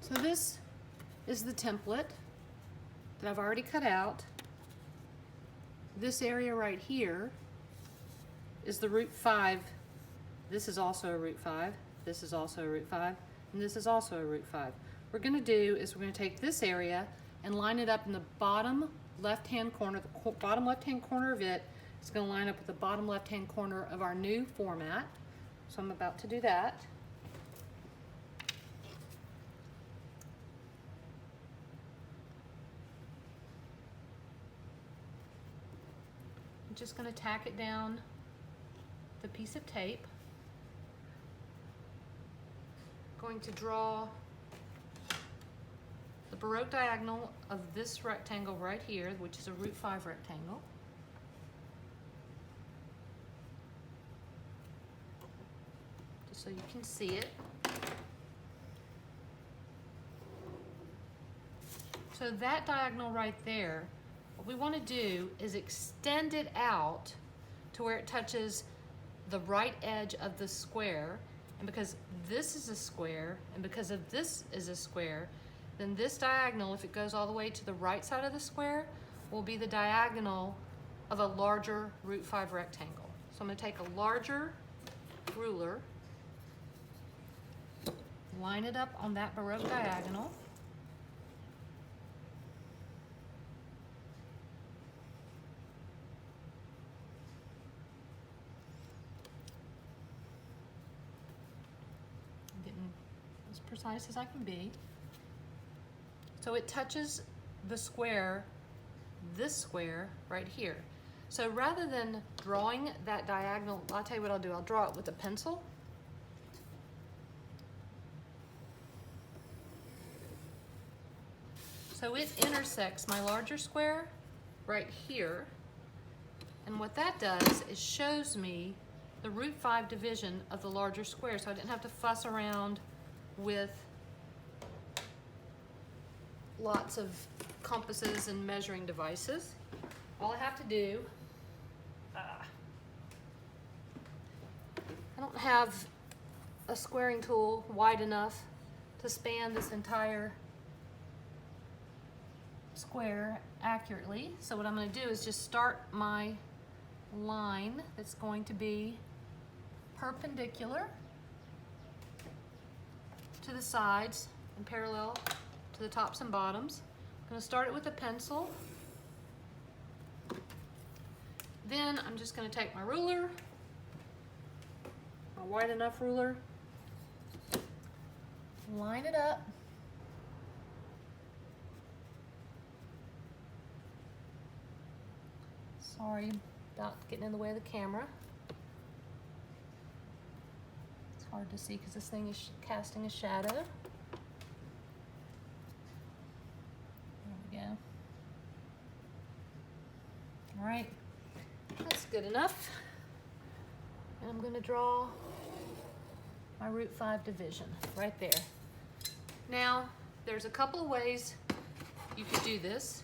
So this is the template that I've already cut out. This area right here is the root 5. This is also a root 5. This is also a root 5. And this is also a root 5. What we're going to do is we're going to take this area and line it up in the bottom left-hand corner. The bottom left-hand corner of it is going to line up with the bottom left-hand corner of our new format. So I'm about to do that. I'm just going to tack it down the piece of tape. Going to draw the Baroque diagonal of this rectangle right here, which is a root 5 rectangle. Just so you can see it. So that diagonal right there, what we want to do is extend it out to where it touches the right edge of the square. And because this is a square, and because of this is a square, then this diagonal, if it goes all the way to the right side of the square, will be the diagonal of a larger root 5 rectangle. So I'm going to take a larger ruler, line it up on that Baroque diagonal, as precise as I can be. So it touches the square, this square right here. So rather than drawing that diagonal, I'll tell you what I'll do. I'll draw it with a pencil. So it intersects my larger square right here. And what that does is shows me the root 5 division of the larger square, so I didn't have to fuss around with lots of compasses and measuring devices. All I have to do, I don't have a squaring tool wide enough to span this entire square accurately. So what I'm going to do is just start my line that's going to be perpendicular to the sides and parallel to the tops and bottoms. I'm going to start it with a pencil. Then I'm just going to take my ruler, a wide enough ruler, line it up. Sorry about getting in the way of the camera. It's hard to see because this thing is casting a shadow. There we go. All right, that's good enough. And I'm going to draw my root 5 division right there. Now, there's a couple of ways you could do this.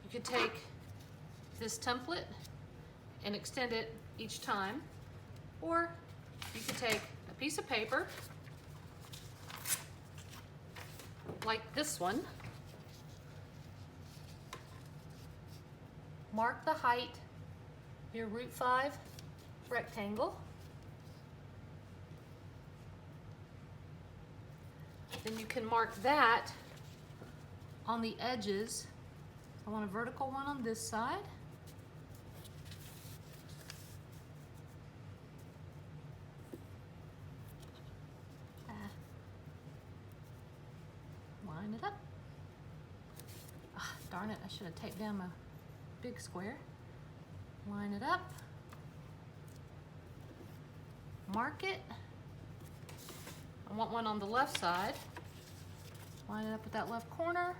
You could take this template and extend it each time, or you could take a piece of paper like this one, mark the height of your root 5 rectangle, then you can mark that on the edges. I want a vertical one on this side. Line it up. Darn it, I should have taped down my big square. Line it up. Mark it. I want one on the left side. Line it up with that left corner.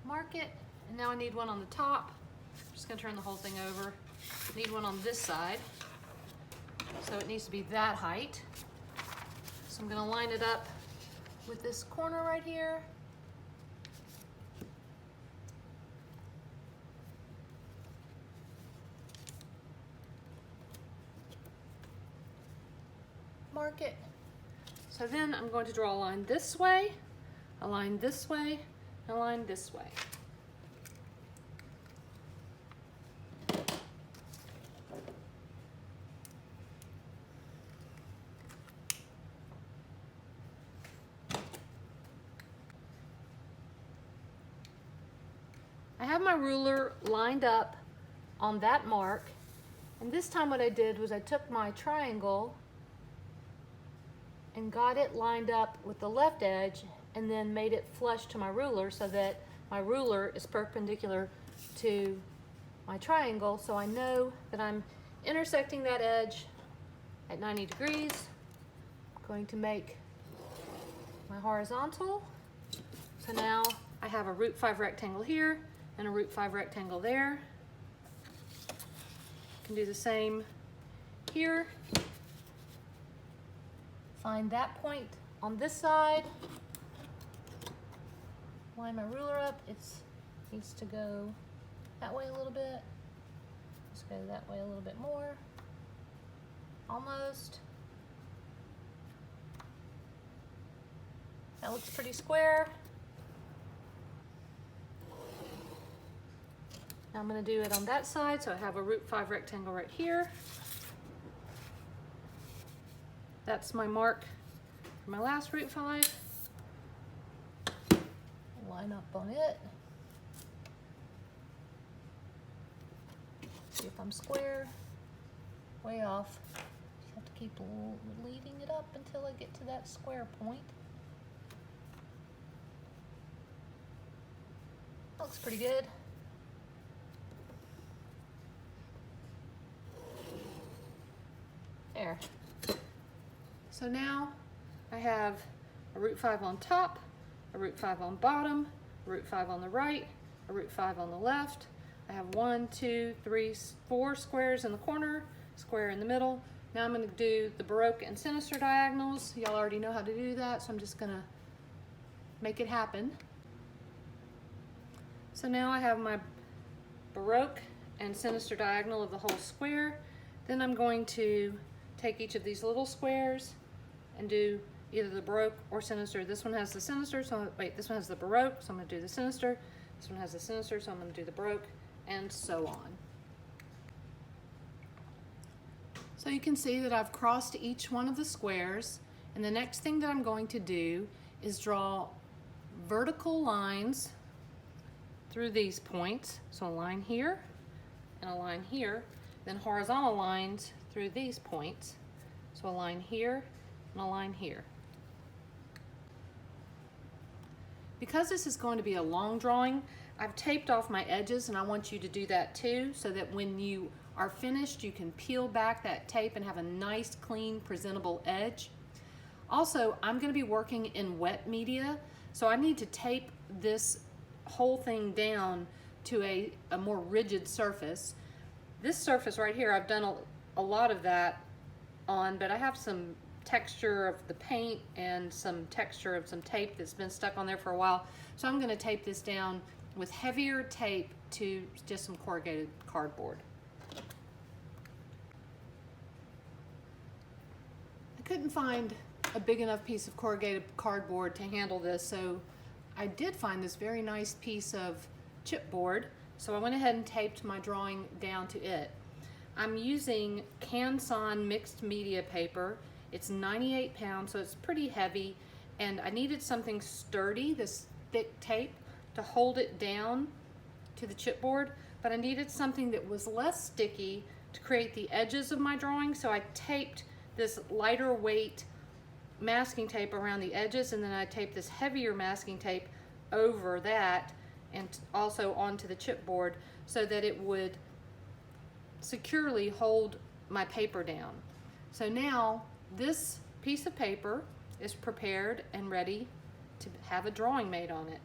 Mark it, and now I need one on the top. I'm just gonna turn the whole thing over. Need one on this side, so it needs to be that height. So I'm gonna line it up with this corner right here. mark it. So then I'm going to draw a line this way, a line this way, and a line this way. I have my ruler lined up on that mark, and this time what I did was I took my triangle and got it lined up with the left edge and then made it flush to my ruler so that my ruler is perpendicular to my triangle, so I know that I'm intersecting that edge at 90 degrees. I'm going to make my horizontal. So now I have a root 5 rectangle here and a root 5 rectangle there. I can do the same here. Find that point on this side. Line my ruler up. It needs to go that way a little bit. Let's go that way a little bit more. Almost. That looks pretty square. Now I'm going to do it on that side, so I have a root 5 rectangle right here. That's my mark for my last root 5. Line up on it. See if I'm square. Way off. Just have to keep leading it up until I get to that square point. Looks pretty good. There. So now I have a root 5 on top, a root 5 on bottom, a root 5 on the right, a root 5 on the left. I have 1, 2, 3, 4 squares in the corner, square in the middle. Now I'm going to do the Baroque and sinister diagonals. Y'all already know how to do that, so I'm just going to make it happen. So now I have my Baroque and sinister diagonal of the whole square. Then I'm going to take each of these little squares and do either the Baroque or sinister. This one has the sinister, so this one has the Baroque, so I'm going to do the sinister. This one has the sinister, so I'm going to do the Baroque, and so on. So you can see that I've crossed each one of the squares, and the next thing that I'm going to do is draw vertical lines through these points. So a line here and a line here, then horizontal lines through these points. So a line here and a line here. Because this is going to be a long drawing, I've taped off my edges, and I want you to do that too, so that when you are finished, you can peel back that tape and have a nice, clean, presentable edge. Also, I'm going to be working in wet media, so I need to tape this whole thing down to a more rigid surface. This surface right here, I've done a lot of that on, but I have some texture of the paint and some texture of some tape that's been stuck on there for a while. So I'm going to tape this down with heavier tape to just some corrugated cardboard. I couldn't find a big enough piece of corrugated cardboard to handle this, so I did find this very nice piece of chipboard, so I went ahead and taped my drawing down to it. I'm using Canson mixed media paper. It's 98 pounds, so it's pretty heavy, and I needed something sturdy, this thick tape, to hold it down to the chipboard, but I needed something that was less sticky to create the edges of my drawing, so I taped this lighter weight masking tape around the edges, and then I taped this heavier masking tape over that and also onto the chipboard so that it would securely hold my paper down. So now this piece of paper is prepared and ready to have a drawing made on it.